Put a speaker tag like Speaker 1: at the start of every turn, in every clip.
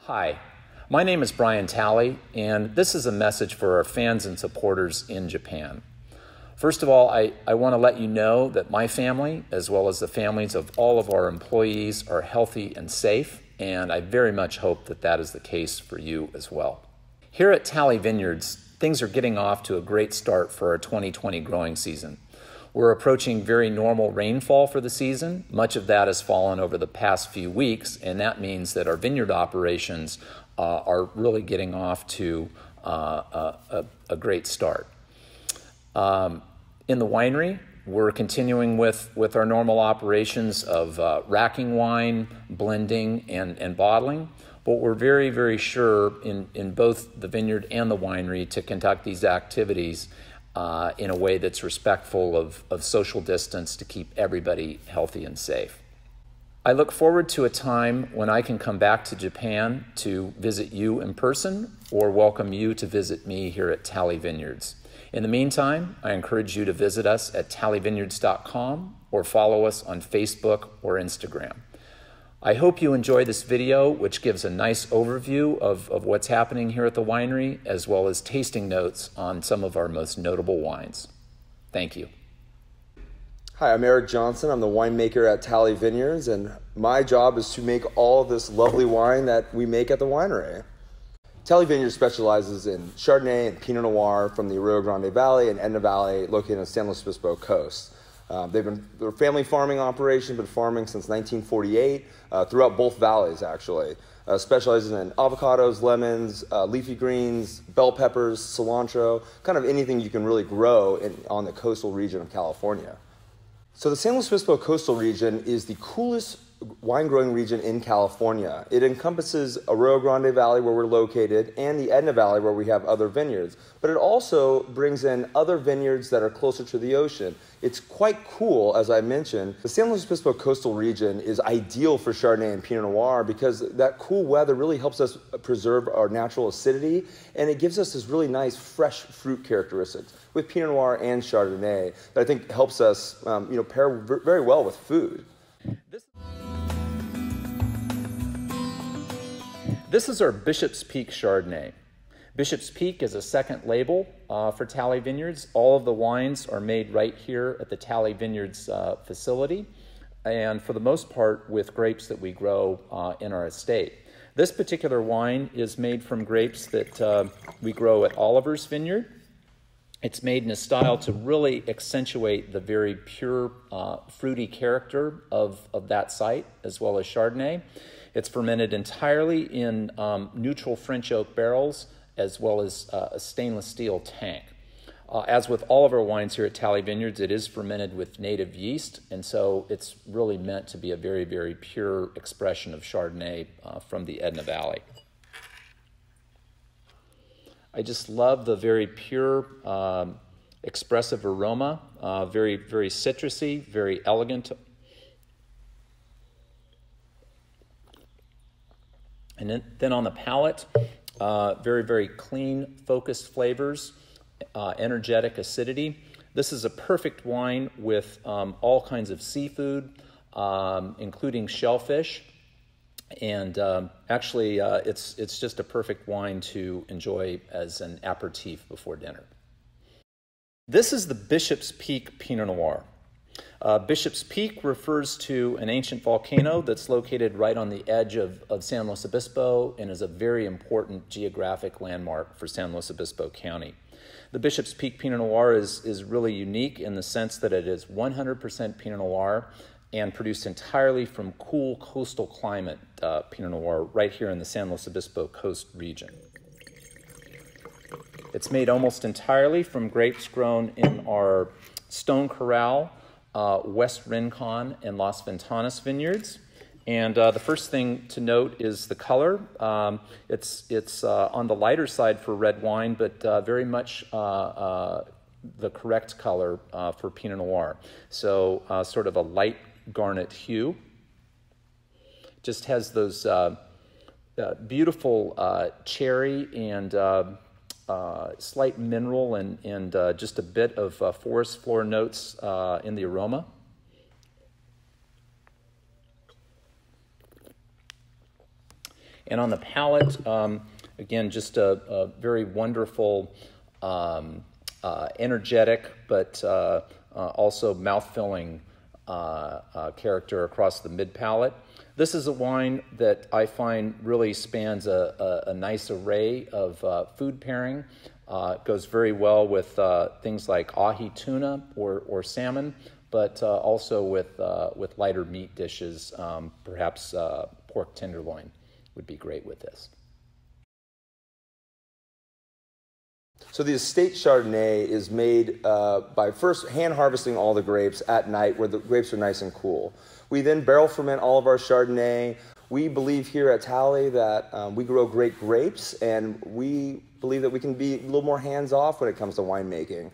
Speaker 1: Hi, my name is Brian Talley, and this is a message for our fans and supporters in Japan. First of all, I want to let you know that my family, as well as the families of all of our employees, are healthy and safe, and I very much hope that that is the case for you as well. Here at Talley Vineyards, things are getting off to a great start for our 2020 growing season. We're approaching very normal rainfall for the season. Much of that has fallen over the past few weeks, and that means that our vineyard operations are really getting off to a great start. In the winery, we're continuing with our normal operations of racking wine, blending, and bottling. But we're very, very sure in both the vineyard and the winery to conduct these activities in a way that's respectful of social distance to keep everybody healthy and safe. I look forward to a time when I can come back to Japan to visit you in person or welcome you to visit me here at Talley Vineyards. In the meantime, I encourage you to visit us at talleyvineyards.com or follow us on Facebook or Instagram. I hope you enjoy this video, which gives a nice overview of what's happening here at the winery, as well as tasting notes on some of our most notable wines. Thank you.
Speaker 2: Hi, I'm Eric Johnson. I'm the winemaker at Talley Vineyards, and my job is to make all of this lovely wine that we make at the winery. Talley Vineyards specializes in Chardonnay and Pinot Noir from the Rio Grande Valley and Etna Valley located on the San Luis Obispo coast. They're a family farming operation, been farming since 1948 throughout both valleys, actually. Specializing in avocados, lemons, leafy greens, bell peppers, cilantro, kind of anything you can really grow on the coastal region of California. So the San Luis Obispo coastal region is the coolest wine growing region in California. It encompasses Arroyo Grande Valley, where we're located, and the Etna Valley, where we have other vineyards. But it also brings in other vineyards that are closer to the ocean. It's quite cool, as I mentioned. The San Luis Obispo coastal region is ideal for Chardonnay and Pinot Noir because that cool weather really helps us preserve our natural acidity, and it gives us this really nice fresh fruit characteristics with Pinot Noir and Chardonnay that I think helps us pair very well with food.
Speaker 1: This is our Bishop's Peak Chardonnay. Bishop's Peak is a second label for Talley Vineyards. All of the wines are made right here at the Talley Vineyards facility, and for the most part with grapes that we grow in our estate. This particular wine is made from grapes that we grow at Oliver's Vineyard. It's made in a style to really accentuate the very pure, fruity character of that site, as well as Chardonnay. It's fermented entirely in neutral French oak barrels, as well as a stainless steel tank. As with all of our wines here at Talley Vineyards, it is fermented with native yeast, and so it's really meant to be a very, very pure expression of Chardonnay from the Etna Valley. I just love the very pure, expressive aroma, very, very citrusy, very elegant. And then on the palate, very, very clean, focused flavors, energetic acidity. This is a perfect wine with all kinds of seafood, including shellfish. And actually, it's just a perfect wine to enjoy as an aperitif before dinner. This is the Bishop's Peak Pinot Noir. Bishop's Peak refers to an ancient volcano that's located right on the edge of San Luis Obispo and is a very important geographic landmark for San Luis Obispo County. The Bishop's Peak Pinot Noir is really unique in the sense that it is 100% Pinot Noir and produced entirely from cool coastal climate Pinot Noir right here in the San Luis Obispo coast region. It's made almost entirely from grapes grown in our Stone Corral, West Rincon, and Las Ventanas vineyards. And the first thing to note is the color. It's on the lighter side for red wine, but very much the correct color for Pinot Noir. So sort of a light garnet hue. Just has those beautiful cherry and slight mineral and just a bit of forest floor notes in the aroma. And on the palate, again, just a very wonderful, energetic, but also mouth-filling character across the mid-palate. This is a wine that I find really spans a nice array of food pairing. It goes very well with things like ahi tuna or salmon, but also with lighter meat dishes. Perhaps pork tenderloin would be great with this.
Speaker 2: So the estate Chardonnay is made by first hand harvesting all the grapes at night where the grapes are nice and cool. We then barrel ferment all of our Chardonnay. We believe here at Talley that we grow great grapes, and we believe that we can be a little more hands-off when it comes to winemaking.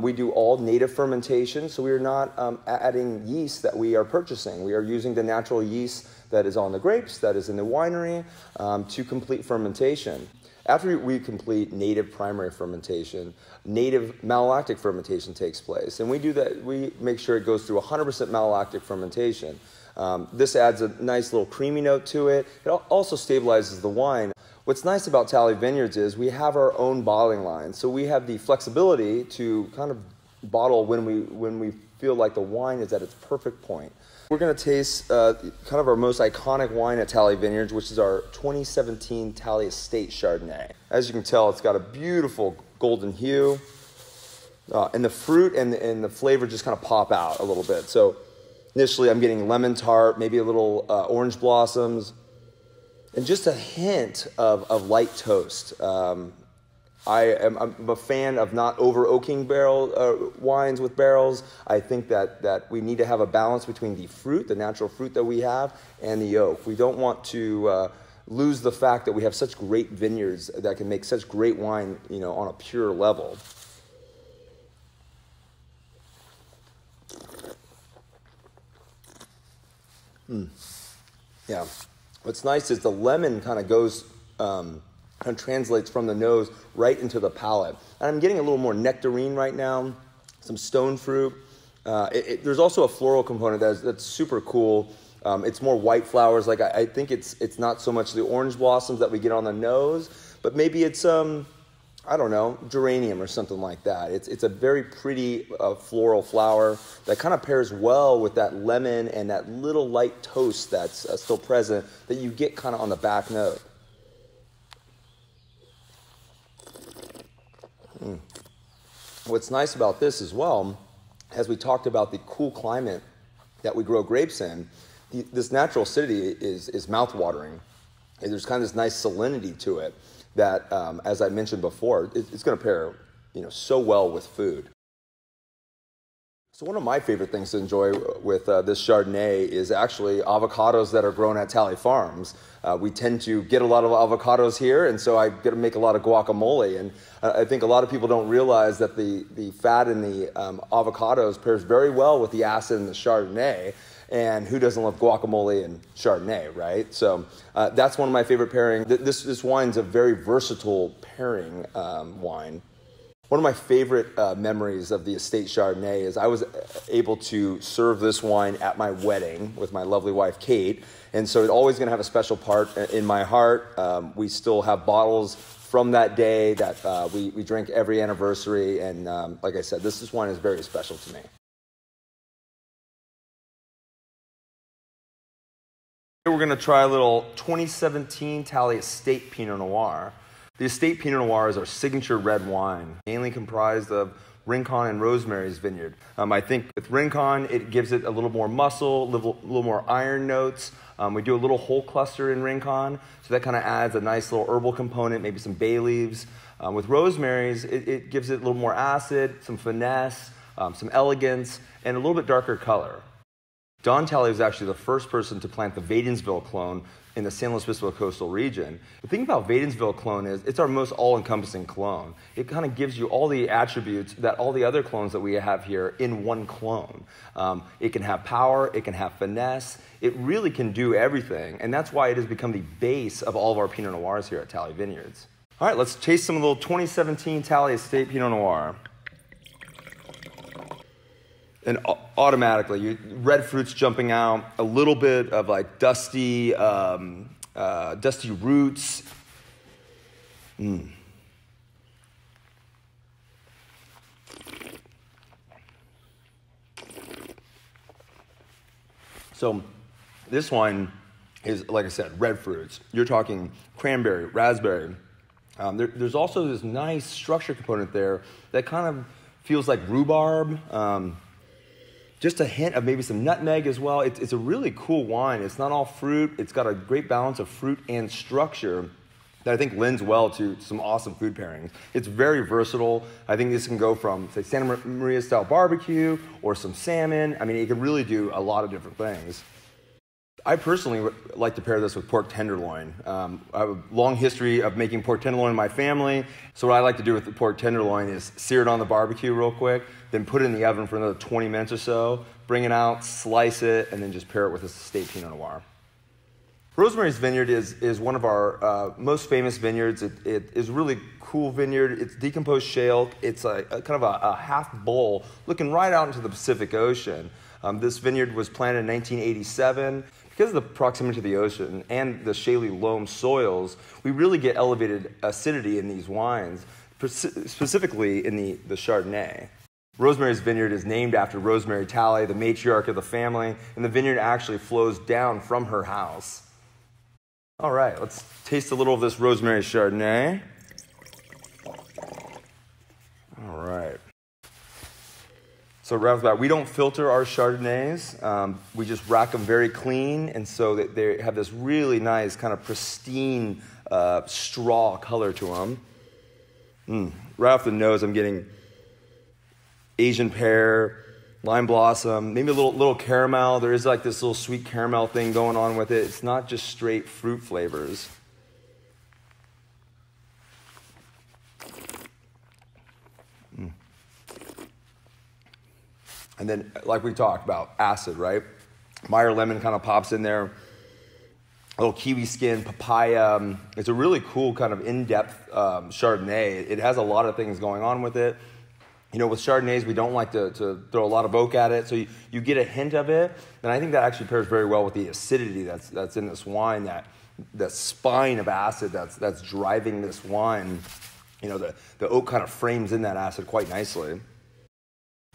Speaker 2: We do all native fermentation, so we are not adding yeast that we are purchasing. We are using the natural yeast that is on the grapes, that is in the winery, to complete fermentation. After we complete native primary fermentation, native malolactic fermentation takes place. And we do that, we make sure it goes through 100% malolactic fermentation. This adds a nice little creamy note to it. It also stabilizes the wine. What's nice about Talley Vineyards is we have our own bottling line. So we have the flexibility to kind of bottle when we feel like the wine is at its perfect point. We're going to taste kind of our most iconic wine at Talley Vineyards, which is our 2017 Talley Estate Chardonnay. As you can tell, it's got a beautiful golden hue, and the fruit and the flavor just kind of pop out a little bit. So initially I'm getting lemon tart, maybe a little orange blossoms, and just a hint of light toast. I'm a fan of not over-oaking barrel wines with barrels. I think that we need to have a balance between the fruit, the natural fruit that we have, and the oak. We don't want to lose the fact that we have such great vineyards that can make such great wine, on a pure level. Yeah. What's nice is the lemon kind of goes... and translates from the nose right into the palate. And I'm getting a little more nectarine right now, some stone fruit. There's also a floral component that's super cool. It's more white flowers. Like I think it's not so much the orange blossoms that we get on the nose, but maybe it's I don't know, geranium or something like that. It's a very pretty floral flower that kind of pairs well with that lemon and that little light toast that's still present that you get kind of on the back note. What's nice about this as well, as we talked about the cool climate that we grow grapes in, this natural acidity is mouth-watering. And there's kind of this nice salinity to it that, as I mentioned before, it's going to pair, so well with food. So one of my favorite things to enjoy with this Chardonnay is actually avocados that are grown at Talley Farms. We tend to get a lot of avocados here, and so I get to make a lot of guacamole. And I think a lot of people don't realize that the fat in the avocados pairs very well with the acid in the Chardonnay. And who doesn't love guacamole and Chardonnay, right? So that's one of my favorite pairings. This wine's a very versatile pairing wine. One of my favorite memories of the Estate Chardonnay is I was able to serve this wine at my wedding with my lovely wife, Kate. And so it's always going to have a special part in my heart. We still have bottles from that day that we drink every anniversary. And like I said, this wine is very special to me. We're going to try a little 2017 Talley Estate Pinot Noir. The Estate Pinot Noir is our signature red wine, mainly comprised of Rincon and Rosemary's vineyard. I think with Rincon, it gives it a little more muscle, a little more iron notes. We do a little whole cluster in Rincon, so that kind of adds a nice little herbal component, maybe some bay leaves. With Rosemary's, it gives it a little more acid, some finesse, some elegance, and a little bit darker color. Don Talley was actually the first person to plant the Wadensville clone in the San Luis Obispo coastal region. The thing about Wadensville clone is it's our most all-encompassing clone. It kind of gives you all the attributes that all the other clones that we have here in one clone. It can have power, it can have finesse, it really can do everything, and that's why it has become the base of all of our Pinot Noirs here at Talley Vineyards. All right, let's taste some of the little 2017 Talley Estate Pinot Noir. And automatically, red fruits jumping out, a little bit of like dusty dusty roots. So this wine is, like I said, red fruits. You're talking cranberry, raspberry. There's also this nice structure component there that kind of feels like rhubarb. Just a hint of maybe some nutmeg as well. It's a really cool wine. It's not all fruit. It's got a great balance of fruit and structure that I think lends well to some awesome food pairings. It's very versatile. I think this can go from, say, Santa Maria style barbecue or some salmon. I mean, it can really do a lot of different things. I personally would like to pair this with pork tenderloin. I have a long history of making pork tenderloin in my family. So what I like to do with the pork tenderloin is sear it on the barbecue real quick, then put it in the oven for another 20 minutes or so, bring it out, slice it, and then just pair it with a state Pinot Noir. Rosemary's Vineyard is one of our most famous vineyards. It is a really cool vineyard. It's decomposed shale. It's a kind of a half bowl looking right out into the Pacific Ocean. This vineyard was planted in 1987. Because of the proximity to the ocean and the shaly loam soils, we really get elevated acidity in these wines, specifically in the Chardonnay. Rosemary's Vineyard is named after Rosemary Talley, the matriarch of the family, and the vineyard actually flows down from her house. All right, let's taste a little of this Rosemary Chardonnay. All right. So right off the bat, we don't filter our Chardonnays. We just rack them very clean, and so that they have this really nice kind of pristine straw color to them. Right off the nose, I'm getting Asian pear, lime blossom, maybe a little caramel. There is like this little sweet caramel thing going on with it. It's not just straight fruit flavors. And then, like we talked about, acid, right? Meyer lemon kind of pops in there. A little kiwi skin, papaya. It's a really cool kind of in-depth Chardonnay. It has a lot of things going on with it. You know, with Chardonnays, we don't like to throw a lot of oak at it, so you get a hint of it. And I think that actually pairs very well with the acidity that's in this wine, that spine of acid that's driving this wine. You know, the oak kind of frames in that acid quite nicely.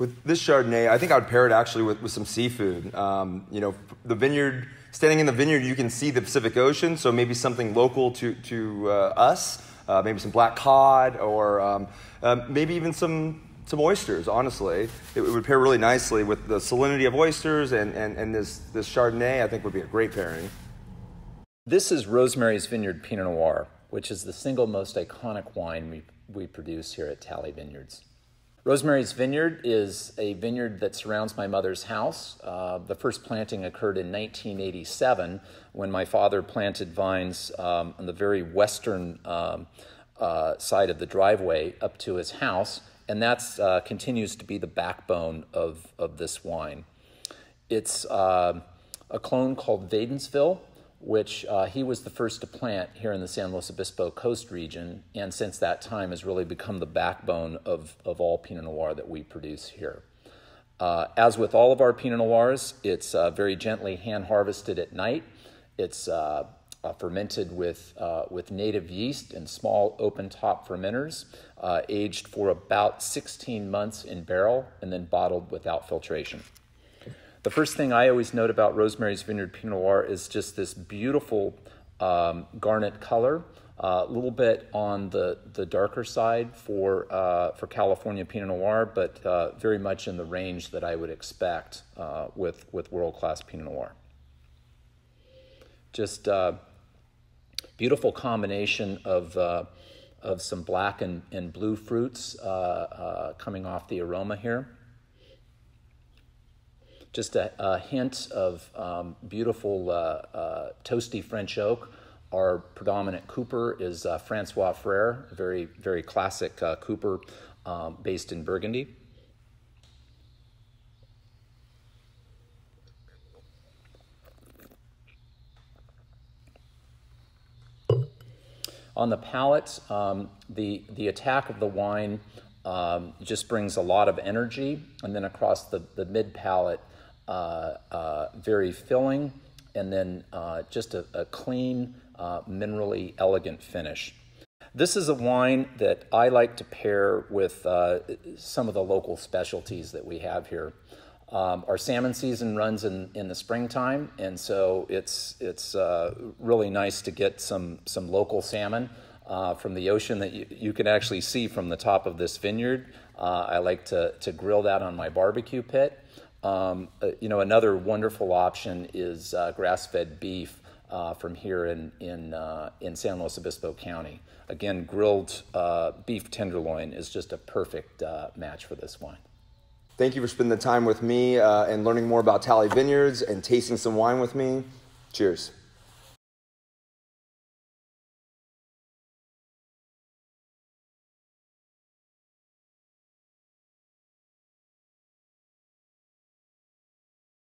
Speaker 2: With this Chardonnay, I think I would pair it actually with some seafood. You know, the vineyard, standing in the vineyard, you can see the Pacific Ocean, so maybe something local to us, maybe some black cod, or maybe even some oysters, honestly. It would pair really nicely with the salinity of oysters, and this Chardonnay, I think, would be a great pairing.
Speaker 1: This is Rosemary's Vineyard Pinot Noir, which is the single most iconic wine we produce here at Talley Vineyards. Rosemary's Vineyard is a vineyard that surrounds my mother's house. The first planting occurred in 1987 when my father planted vines on the very western side of the driveway up to his house, and that continues to be the backbone of this wine. It's a clone called Vadensville, which he was the first to plant here in the San Luis Obispo coast region, and since that time has really become the backbone of all Pinot Noir that we produce here. As with all of our Pinot Noirs, it's very gently hand-harvested at night. It's fermented with native yeast in small open-top fermenters, aged for about 16 months in barrel, and then bottled without filtration. The first thing I always note about Rosemary's Vineyard Pinot Noir is just this beautiful garnet color, a little bit on the darker side for California Pinot Noir, but very much in the range that I would expect with world-class Pinot Noir. Just beautiful combination of some black and blue fruits coming off the aroma here. Just a hint of beautiful toasty French oak. Our predominant cooper is Francois Frere, a very, very classic cooper based in Burgundy. On the palate, the attack of the wine just brings a lot of energy, and then across the mid-palate, very filling, and then just a clean, minerally elegant finish. This is a wine that I like to pair with some of the local specialties that we have here. Our salmon season runs in the springtime, and so it's really nice to get some local salmon from the ocean that you can actually see from the top of this vineyard. I like to grill that on my barbecue pit. Another wonderful option is grass-fed beef from here in San Luis Obispo County. Again, grilled beef tenderloin is just a perfect match for this wine.
Speaker 2: Thank you for spending the time with me and learning more about Talley Vineyards and tasting some wine with me. Cheers.